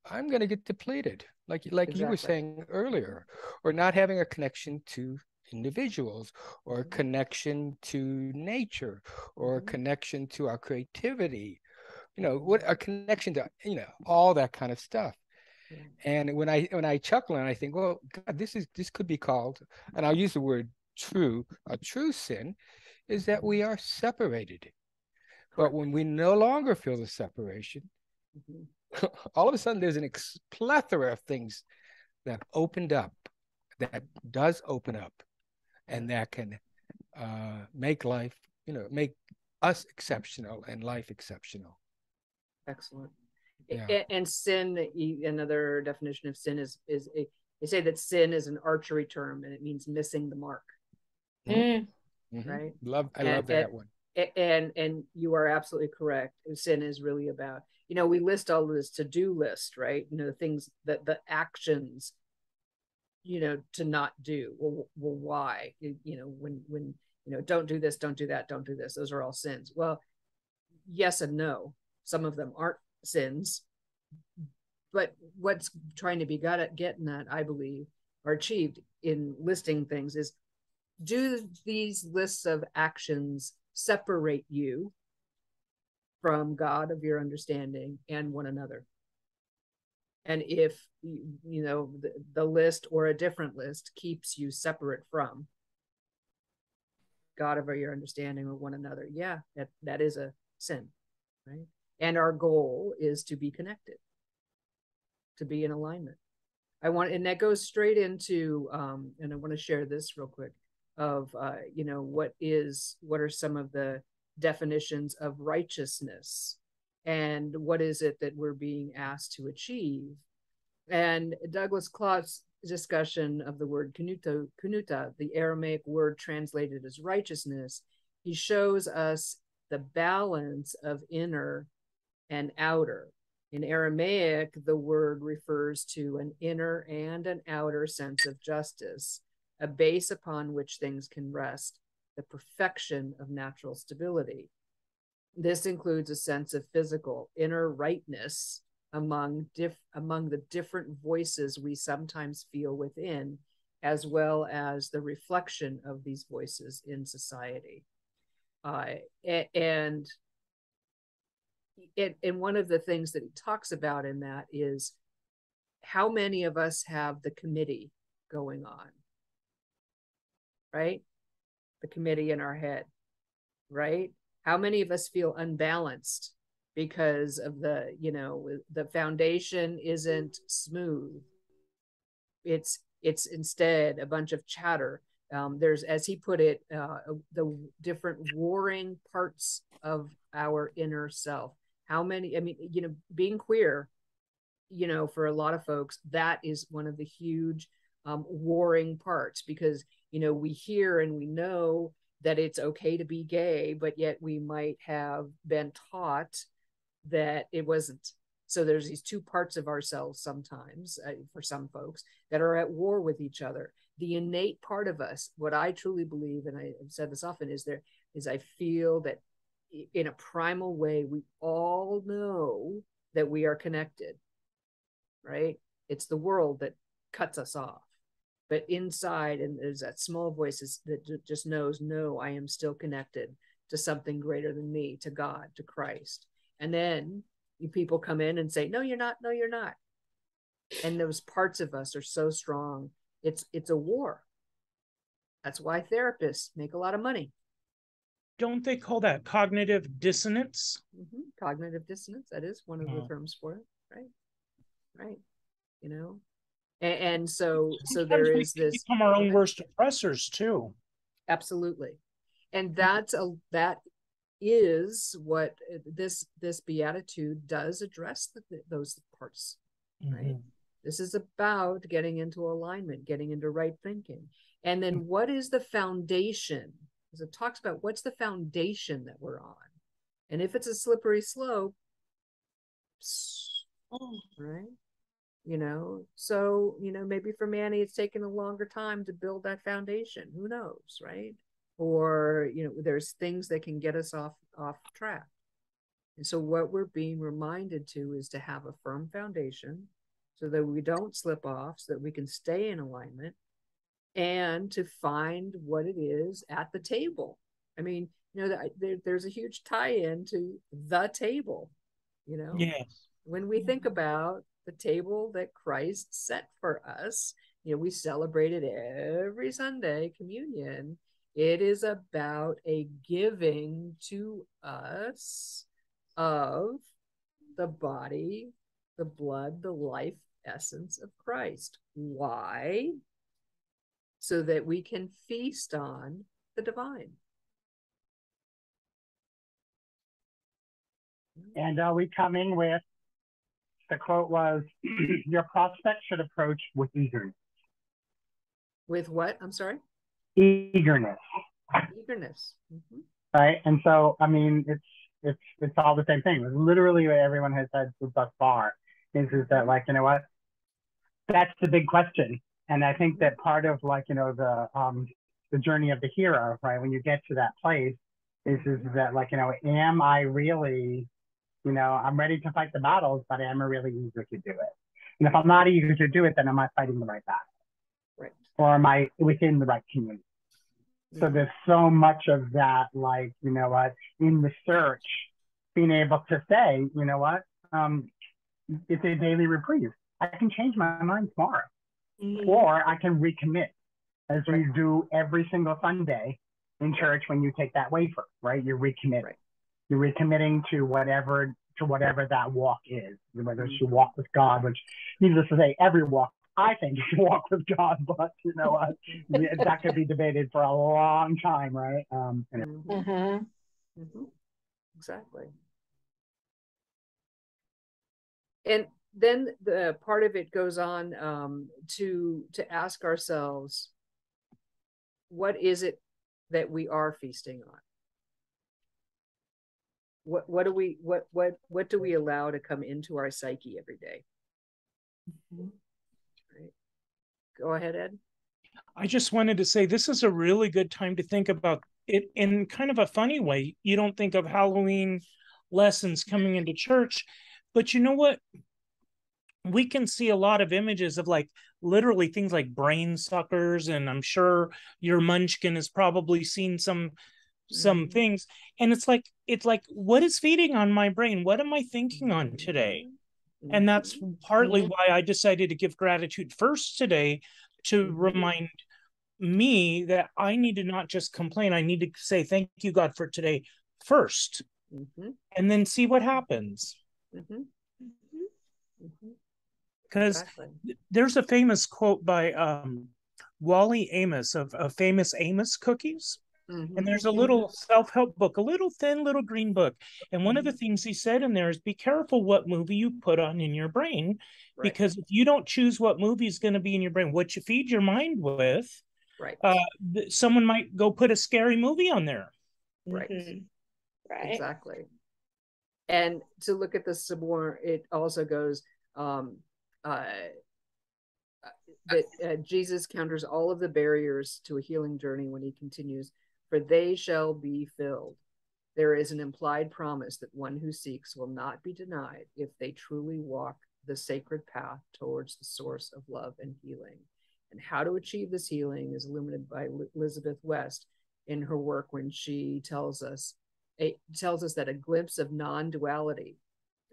I'm going to get depleted, like exactly. You were saying earlier, or not having a connection to individuals, or a connection to nature, or a connection to our creativity, what a connection to, all that kind of stuff. And when I chuckle and I think, well, God, this could be called, and I'll use the word a true sin, is that we are separated. Correct. But when we no longer feel the separation, all of a sudden there's plethora of things that does open up, and that can make life, make us exceptional and life exceptional. Excellent. Yeah. And sin, another definition of sin is they say that sin is an archery term, and it means missing the mark. Right? I love that one. And you are absolutely correct. Sin is really about, we list all this to-do list, right? The things that the actions, to not do. Well, why? When don't do this, don't do that, don't do this. Those are all sins. Well, yes and no. Some of them aren't sins, but what's trying to be getting at, I believe, or achieved in listing things is, do these lists of actions separate you from God of your understanding and one another? And if the list or a different list keeps you separate from God of your understanding or one another, yeah, that is a sin, right? And our goal is to be connected, to be in alignment. And that goes straight into, and I want to share this real quick, of, what are some of the definitions of righteousness, and what is it that we're being asked to achieve. And Douglas Clott's discussion of the word kunuta, the Aramaic word translated as righteousness, he shows us the balance of inner and outer. In Aramaic, the word refers to an inner and an outer sense of justice, a base upon which things can rest, the perfection of natural stability. This includes a sense of physical inner rightness among the different voices we sometimes feel within, as well as the reflection of these voices in society. And one of the things that he talks about in that is, how many of us have the committee going on, right? The committee in our head, right? How many of us feel unbalanced because of the foundation isn't smooth? It's instead a bunch of chatter. There's, as he put it, the different warring parts of our inner self. How many, being queer, for a lot of folks, that is one of the huge warring parts, because, we hear and we know that it's okay to be gay, but yet we might have been taught that it wasn't. So there's these two parts of ourselves sometimes, for some folks, that are at war with each other. The innate part of us, what I truly believe, and I've said this often, is I feel that in a primal way, we all know that we are connected, right? It's the world that cuts us off. But inside, and there's that small voice that just knows, no, I am still connected to something greater than me, to God, to Christ. And then people come in and say, no, you're not. No, you're not. And those parts of us are so strong. It's a war. That's why therapists make a lot of money, don't they call that cognitive dissonance? Cognitive dissonance, that is one of the terms for it, right? You know, and so there is this, become our own worst oppressors too. Absolutely. And that is what this beatitude does address, those parts, right? This is about getting into alignment, getting into right thinking. And then what is the foundation? Because it talks about what's the foundation that we're on. And if it's a slippery slope, right? You know, so, you know, maybe for Manny, it's taken a longer time to build that foundation. Who knows, right? Or, you know, there's things that can get us off track. And so what we're being reminded to is to have a firm foundation so that we don't slip off, so that we can stay in alignment, and to find what it is at the table. I mean, you know, there's a huge tie-in to the table, you know? Yes. When we think about the table that Christ set for us, you know, we celebrate it every Sunday, communion. It is about a giving to us of the body, the blood, the life essence of Christ. Why? So that we can feast on the divine. And we come in with, the quote was, your prospect should approach with eagerness. With what? I'm sorry? Eagerness. Eagerness. Right? And so, I mean, it's all the same thing. Literally what everyone has said thus far is that, like, you know what? That's the big question. And I think that part of, like, you know, the journey of the hero, right? When you get to that place is that, like, you know, am I really, you know, I'm ready to fight the battles, but am I really eager to do it? And if I'm not eager to do it, then am I fighting the right battle? Right. Or am I within the right community? So there's so much of that, like, you know what, in the search, being able to say, you know what, it's a daily reprieve. I can change my mind tomorrow. Or I can recommit, as we do every single Sunday in church when you take that wafer, right? You're recommitting. Right. You're recommitting to whatever that walk is, whether it's your walk with God, which, needless to say, every walk, I think, is your walk with God, but you know what? That could be debated for a long time, right? Exactly. And then the part of it goes on to ask ourselves, what is it that we are feasting on? What do we allow to come into our psyche every day? Right. Go ahead, Ed. I just wanted to say this is a really good time to think about it in kind of a funny way. You don't think of Halloween lessons coming into church, but you know what? We can see a lot of images of, like, literally things like brain suckers, and I'm sure your munchkin has probably seen some things, and it's like what is feeding on my brain? What am I thinking on today? And that's partly why I decided to give gratitude first today, to remind me that I need to not just complain. I need to say thank you, God, for today first, and then see what happens. Because there's a famous quote by Wally Amos of famous Amos cookies. And there's a little self-help book, a little thin, little green book. And one of the things he said in there is, be careful what movie you put on in your brain, because if you don't choose what movie is going to be in your brain, what you feed your mind with, someone might go put a scary movie on there. Right. Exactly. And to look at this some more, it also goes that Jesus counters all of the barriers to a healing journey when he continues, for they shall be filled. There is an implied promise that one who seeks will not be denied if they truly walk the sacred path towards the source of love and healing. And how to achieve this healing is illuminated by Elizabeth West in her work, when she tells us that a glimpse of non-duality,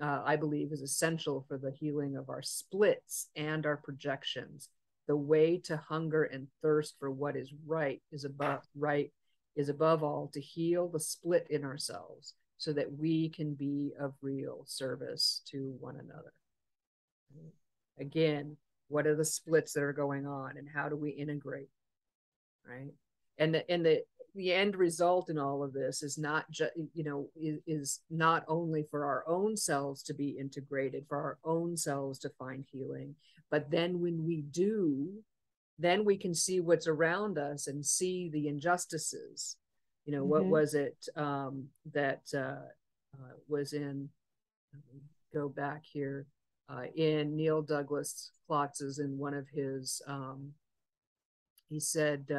I believe, is essential for the healing of our splits and our projections. The way to hunger and thirst for what is right is about right is above all to heal the split in ourselves so that we can be of real service to one another. Again, what are the splits that are going on and how do we integrate, right? And the end result in all of this is not just, is not only for our own selves to be integrated, for our own selves to find healing, but then when we do, then we can see what's around us and see the injustices. What was it that was in, go back here, in Neil Douglas Klotz's, in one of his, he said,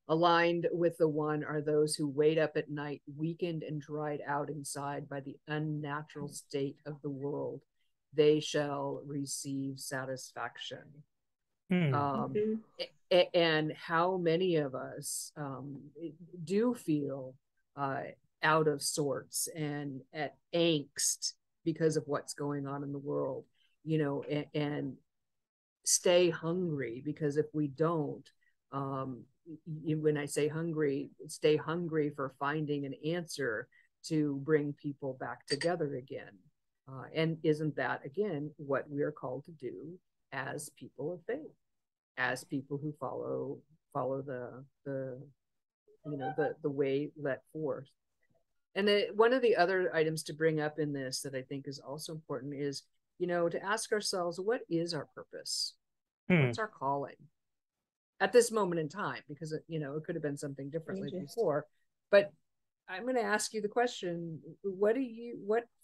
aligned with the one are those who wait up at night, weakened and dried out inside by the unnatural state of the world. They shall receive satisfaction. And how many of us do feel out of sorts and at angst because of what's going on in the world, and stay hungry, because if we don't, when I say hungry, stay hungry for finding an answer to bring people back together again. And isn't that, again, what we are called to do as people of faith, as people who follow the way let forth? And one of the other items to bring up in this that I think is also important is, to ask ourselves, what is our purpose? What's our calling at this moment in time? Because it could have been something differently before. But I'm going to ask you the question: what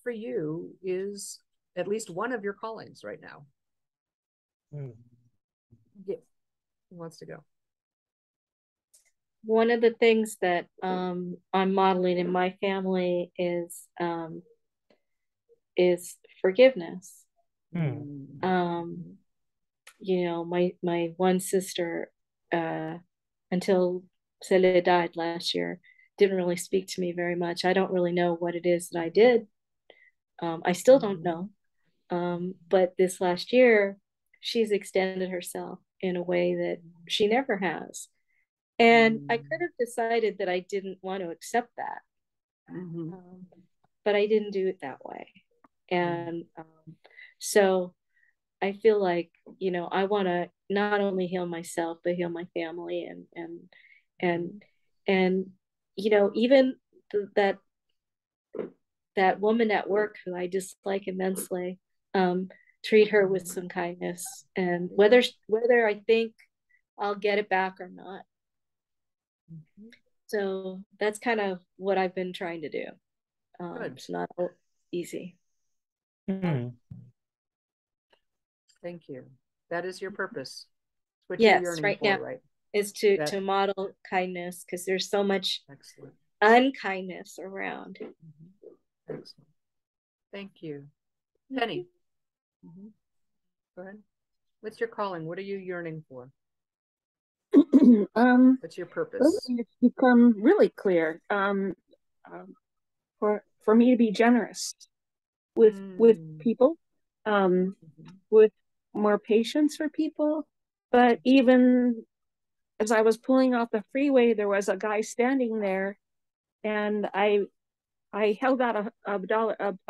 for you is at least one of your callings right now? Yeah. Who wants to go? One of the things that I'm modeling in my family is forgiveness. My one sister, until Celia died last year, didn't really speak to me very much. I don't really know what it is that I did. I still don't know. But this last year, she's extended herself in a way that she never has. And I could have decided that I didn't want to accept that. But I didn't do it that way. And so I feel like, I want to not only heal myself, but heal my family and even that woman at work who I dislike immensely, treat her with some kindness, and whether I think I'll get it back or not. So that's kind of what I've been trying to do. It's not easy. Thank you. That is your purpose. What you're yearning for, right? Is to model kindness, because there's so much unkindness around. Excellent. Thank you. Penny. Go ahead. What's your calling? What are you yearning for? What's your purpose? It's become really clear. For me to be generous with people, with more patience for people. But even as I was pulling off the freeway, there was a guy standing there, and I held out a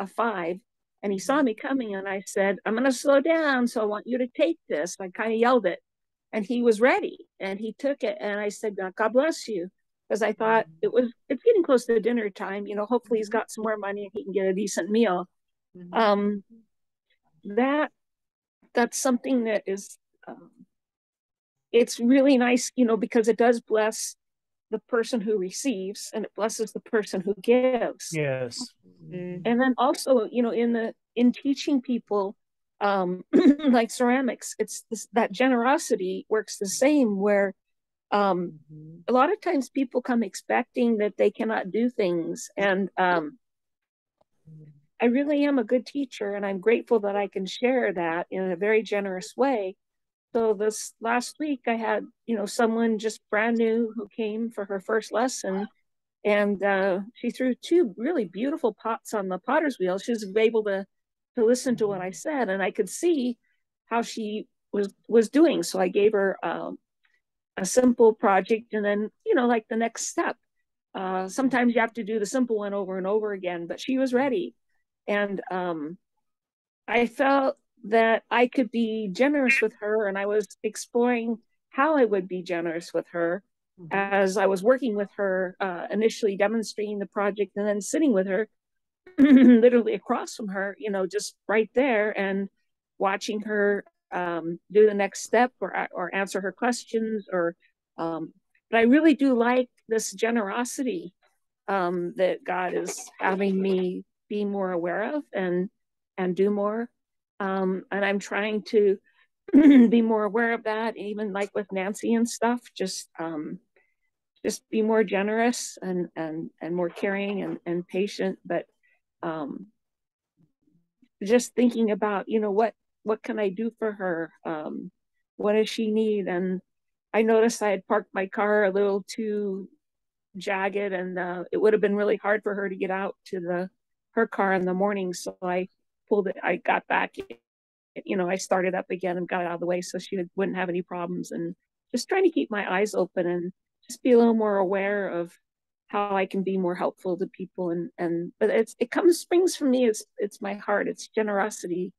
$5, and he saw me coming, and I said, "I'm going to slow down, so I want you to take this." I kind of yelled it, and he was ready, and he took it, and I said, "God bless you," because I thought it's getting close to dinner time. Hopefully he's got some more money and he can get a decent meal. That's something that is, it's really nice, because it does bless the person who receives, and it blesses the person who gives. Yes. And then also, in teaching people, like ceramics, it's that generosity works the same, where a lot of times people come expecting that they cannot do things. And I really am a good teacher, and I'm grateful that I can share that in a very generous way. So this last week I had, someone just brand new who came for her first lesson, and she threw 2 really beautiful pots on the potter's wheel. She was able to listen to what I said, and I could see how she was doing. So I gave her a simple project and then, like the next step. Sometimes you have to do the simple one over and over again, but she was ready. And I felt that I could be generous with her, and I was exploring how I would be generous with her as I was working with her, initially demonstrating the project and then sitting with her literally across from her, just right there, and watching her do the next step or answer her questions. But I really do like this generosity that God is having me be more aware of and do more. And I'm trying to be more aware of that, even like with Nancy and stuff. Just be more generous and more caring and patient. But just thinking about, what can I do for her? What does she need? And I noticed I had parked my car a little too jagged, and it would have been really hard for her to get out to her car in the morning. So I got back, I started up again and got it out of the way so she wouldn't have any problems. And just trying to keep my eyes open and just be a little more aware of how I can be more helpful to people. But springs from me. It's my heart. It's generosity.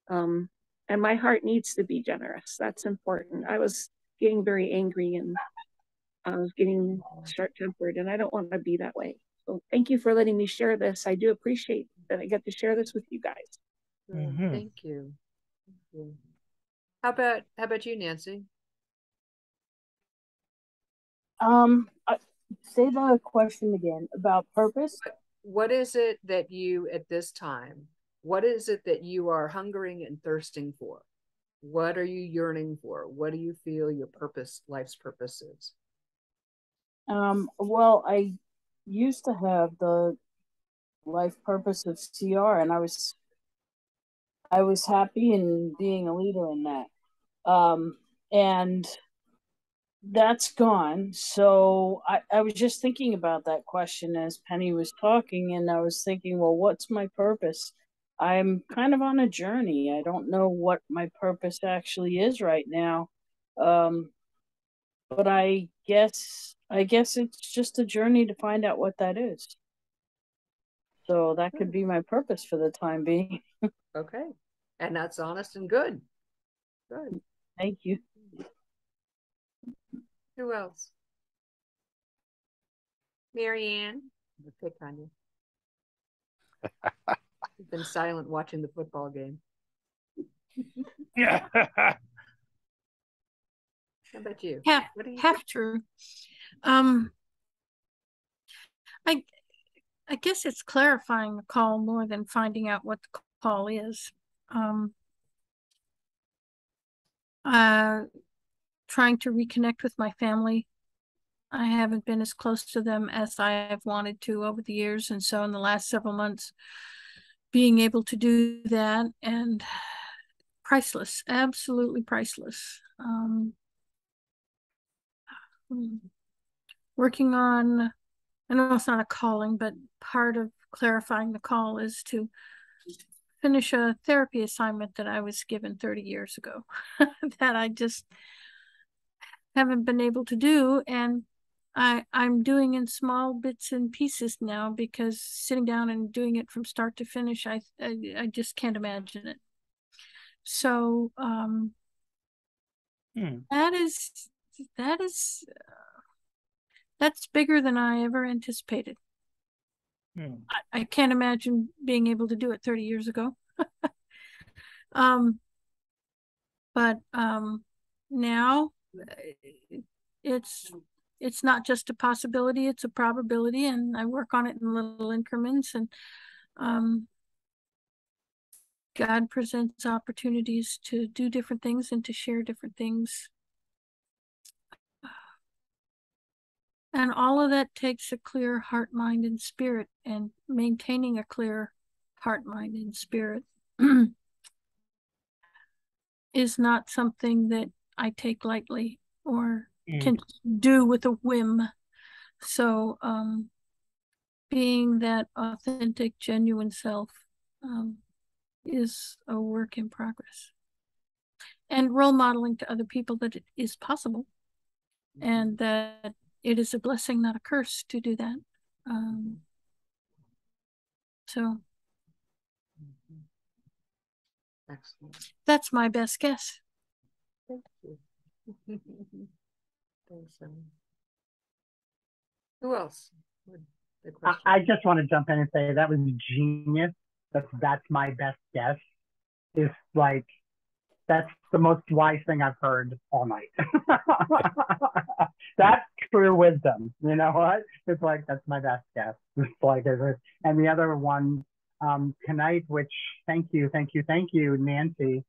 And my heart needs to be generous. That's important. I was getting very angry and I was getting short-tempered, and I don't want to be that way. So thank you for letting me share this. I do appreciate that I get to share this with you guys. Thank you. How about you, Nancy? Say the question again about purpose. What is it that you, at this time, what is it that you are hungering and thirsting for? What are you yearning for? What do you feel your life's purpose is? Well, I used to have the life purpose of CR, and I was happy in being a leader in that. And that's gone. So I was just thinking about that question as Penny was talking, and I was thinking, well, what's my purpose? I'm kind of on a journey. I don't know what my purpose actually is right now. But I guess it's just a journey to find out what that is. So that could be my purpose for the time being. Okay. And that's honest and good. Good. Thank you. Who else? Marianne. I'll pick on you. You've been silent watching the football game. Yeah. How about you? Half true. I guess it's clarifying the call more than finding out what the call is. Trying to reconnect with my family. I haven't been as close to them as I have wanted to over the years. And so in the last several months, being able to do that, and priceless, absolutely priceless. Working on, I know it's not a calling, but part of clarifying the call is to finish a therapy assignment that I was given 30 years ago that I just haven't been able to do. And I'm doing in small bits and pieces now, because sitting down and doing it from start to finish, I just can't imagine it. So that's bigger than I ever anticipated. I can't imagine being able to do it 30 years ago. But now it's not just a possibility, it's a probability, and I work on it in little increments, and God presents opportunities to do different things and to share different things. And all of that takes a clear heart, mind, and spirit, and maintaining a clear heart, mind, and spirit is not something that I take lightly or can do with a whim. So being that authentic, genuine self is a work in progress. And role modeling to other people that it is possible. and that it is a blessing, not a curse, to do that. So excellent. That's my best guess. Thank you. Thanks, who else? I just want to jump in and say that was genius. That's my best guess. Is like that's the most wise thing I've heard all night. That's true wisdom. You know what? It's like that's my best guess. It's like and the other one tonight, which thank you, Nancy,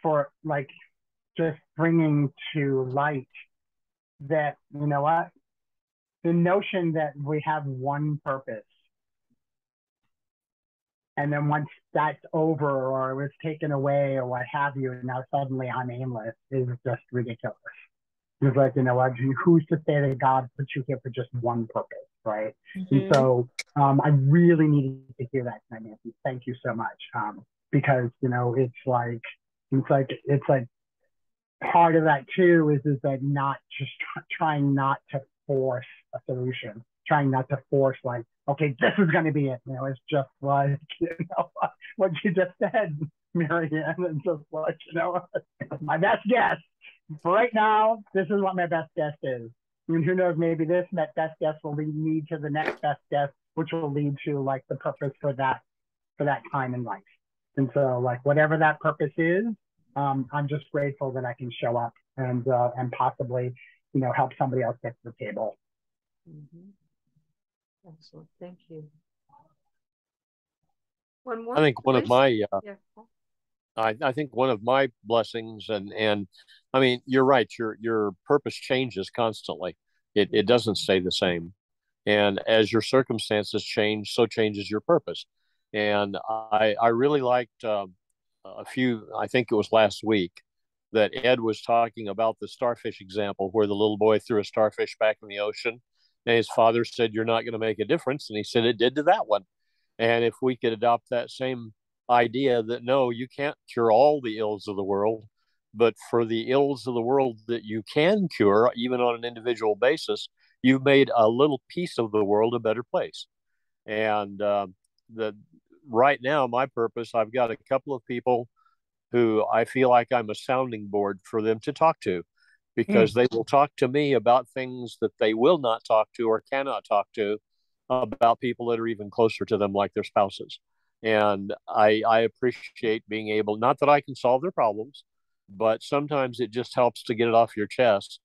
for like just bringing to light that, you know what, the notion that we have one purpose, and then once that's over or it was taken away or what have you, and now suddenly I'm aimless, is just ridiculous. It's like, you know what, who's to say that God put you here for just one purpose, right? Mm-hmm. And so I really needed to hear that tonight, Nancy. Thank you so much. Because, you know, it's like part of that too is that not just trying not to force a solution, trying not to force like, okay, this is going to be it. You know, it's just like, you know, what you just said, Marianne, and just like, you know, my best guess for right now, this is what my best guess is. And who knows, maybe this best guess will lead me to the next best guess, which will lead to like the purpose for that time in life. And so like whatever that purpose is, I'm just grateful that I can show up and possibly, you know, help somebody else get to the table. Mm-hmm. Excellent. Thank you. One more. I think one please? of my yeah. I think one of my blessings and I mean, you're right, your purpose changes constantly. It doesn't stay the same. And as your circumstances change, so changes your purpose. And I really liked I think it was last week, that Ed was talking about the starfish example where the little boy threw a starfish back in the ocean and his father said, "You're not going to make a difference." And he said, "It did to that one." And if we could adopt that same idea that no, you can't cure all the ills of the world, but for the ills of the world that you can cure, even on an individual basis, you've made a little piece of the world a better place. And right now, my purpose, I've got a couple of people who I feel like I'm a sounding board for them to talk to, because they will talk to me about things that they will not talk to or cannot talk to about people that are even closer to them, like their spouses. And I appreciate being able, not that I can solve their problems, but sometimes it just helps to get it off your chest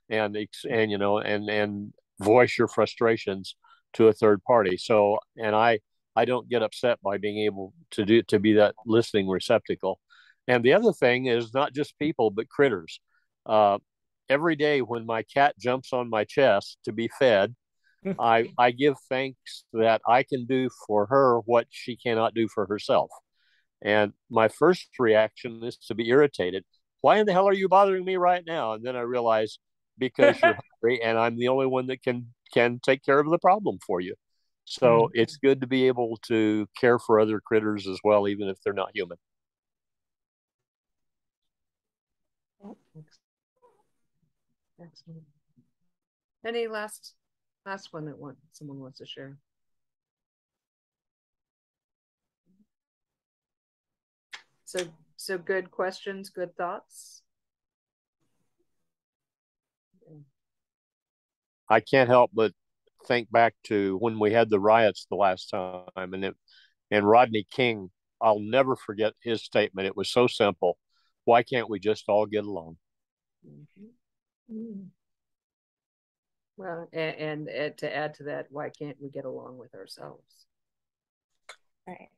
and you know, and voice your frustrations to a third party. So, and I don't get upset by being able to be that listening receptacle. And the other thing is not just people, but critters. Every day when my cat jumps on my chest to be fed, I give thanks that I can do for her what she cannot do for herself. And my first reaction is to be irritated. Why in the hell are you bothering me right now? And then I realize, because you're hungry and I'm the only one that can take care of the problem for you. So it's good to be able to care for other critters as well, even if they're not human. Excellent. Any last one that someone wants to share? So good questions, good thoughts. I can't help but think back to when we had the riots the last time, and Rodney King, I'll never forget his statement. It was so simple. Why can't we just all get along? Mm-hmm. Mm-hmm. Well, and to add to that, why can't we get along with ourselves? Right.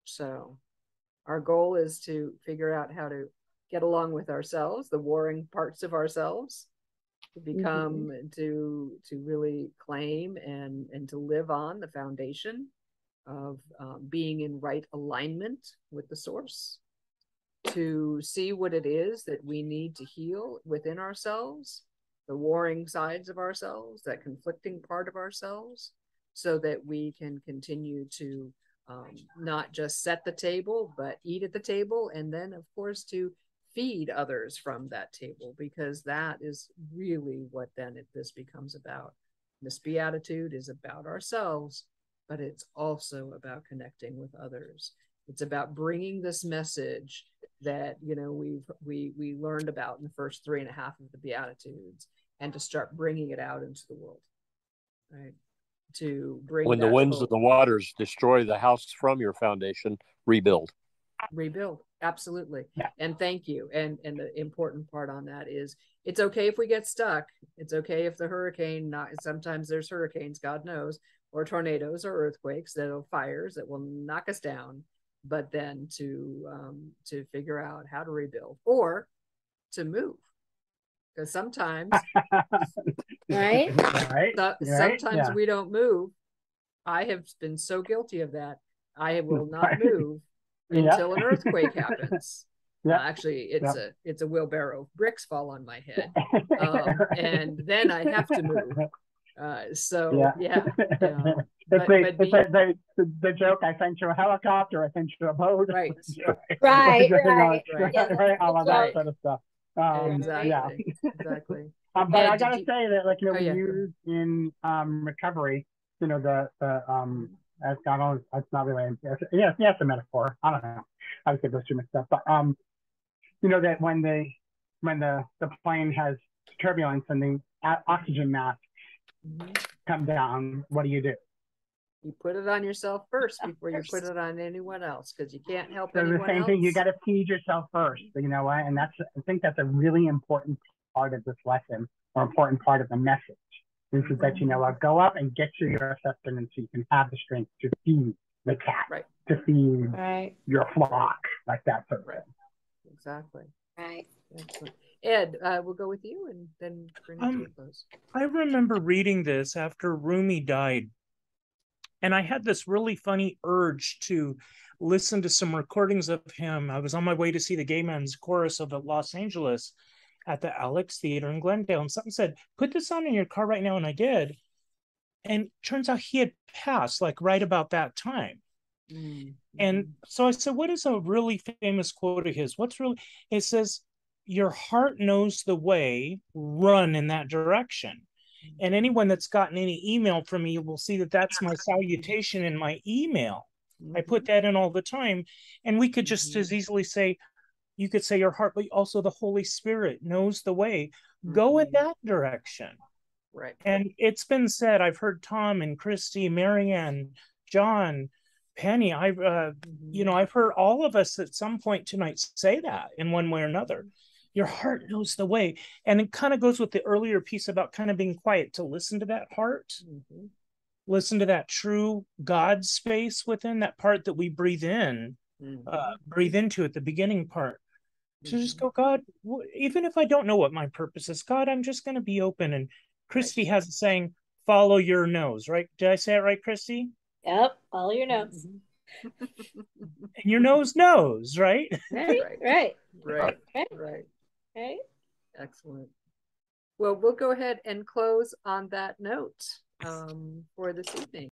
So our goal is to figure out how to get along with ourselves, the warring parts of ourselves, to become to really claim and to live on the foundation of being in right alignment with the source, to see what it is that we need to heal within ourselves, the warring sides of ourselves, that conflicting part of ourselves, so that we can continue to not just set the table, but eat at the table, and then, of course, to feed others from that table, because that is really what then this becomes about. This beatitude is about ourselves, but it's also about connecting with others. It's about bringing this message that, you know, we learned about in the first 3.5 of the Beatitudes, and to start bringing it out into the world, right? To bring when the winds of the waters destroy the house from your foundation, rebuild. Absolutely. Yeah. And thank you. And the important part on that is, it's okay if we get stuck. It's okay if the hurricane, sometimes there's hurricanes, God knows, or tornadoes or earthquakes, fires that will knock us down, but then to figure out how to rebuild or to move, because sometimes sometimes we don't move. I have been so guilty of that. I will not move until an earthquake happens. Actually, it's a wheelbarrow of bricks fall on my head, and then I have to move. It's the joke. I sent you a helicopter. I sent you a boat. Right. All of that sort of stuff. Exactly. But I gotta say that, like, you know, we use in recovery, you know, the as God, it's not really, it's a metaphor. I don't know. I would get those two mixed up. But you know, that when the plane has turbulence and the oxygen mask come down, what do? You put it on yourself first before you put it on anyone else, because you can't help anyone else. The same thing. You got to feed yourself first. You know what? And I think that's a really important part of this lesson, or important part of the message. Is that, you know, go up and get your sustenance so you can have the strength to feed the cat, to feed your flock, like that sort of thing. Exactly. Right. Excellent. Ed, we'll go with you and then bring it to a close. I remember reading this after Rumi died, and I had this really funny urge to listen to some recordings of him. I was on my way to see the Gay Men's Chorus of Los Angeles at the Alex Theater in Glendale, and something said, put this on in your car right now, and I did. And turns out he had passed, like, right about that time. And so I said, what is a really famous quote of his? It says, your heart knows the way, run in that direction. And anyone that's gotten any email from me will see that that's my salutation in my email. I put that in all the time. And we could just as easily say, you could say your heart, but also the Holy Spirit knows the way. Go in that direction. Right. And it's been said, I've heard Tom and Christy, Marianne, John, Penny, I've heard all of us at some point tonight say that in one way or another. Your heart knows the way. And it kind of goes with the earlier piece about kind of being quiet, to listen to that heart, listen to that true God space within that part that we breathe in, breathe into at the beginning part. To just go, God, even if I don't know what my purpose is, God, I'm just going to be open. And Christy has a saying, follow your nose, right? Did I say it right, Christy? Yep, follow your nose. And your nose knows, right? Right. Excellent. Well, we'll go ahead and close on that note for this evening.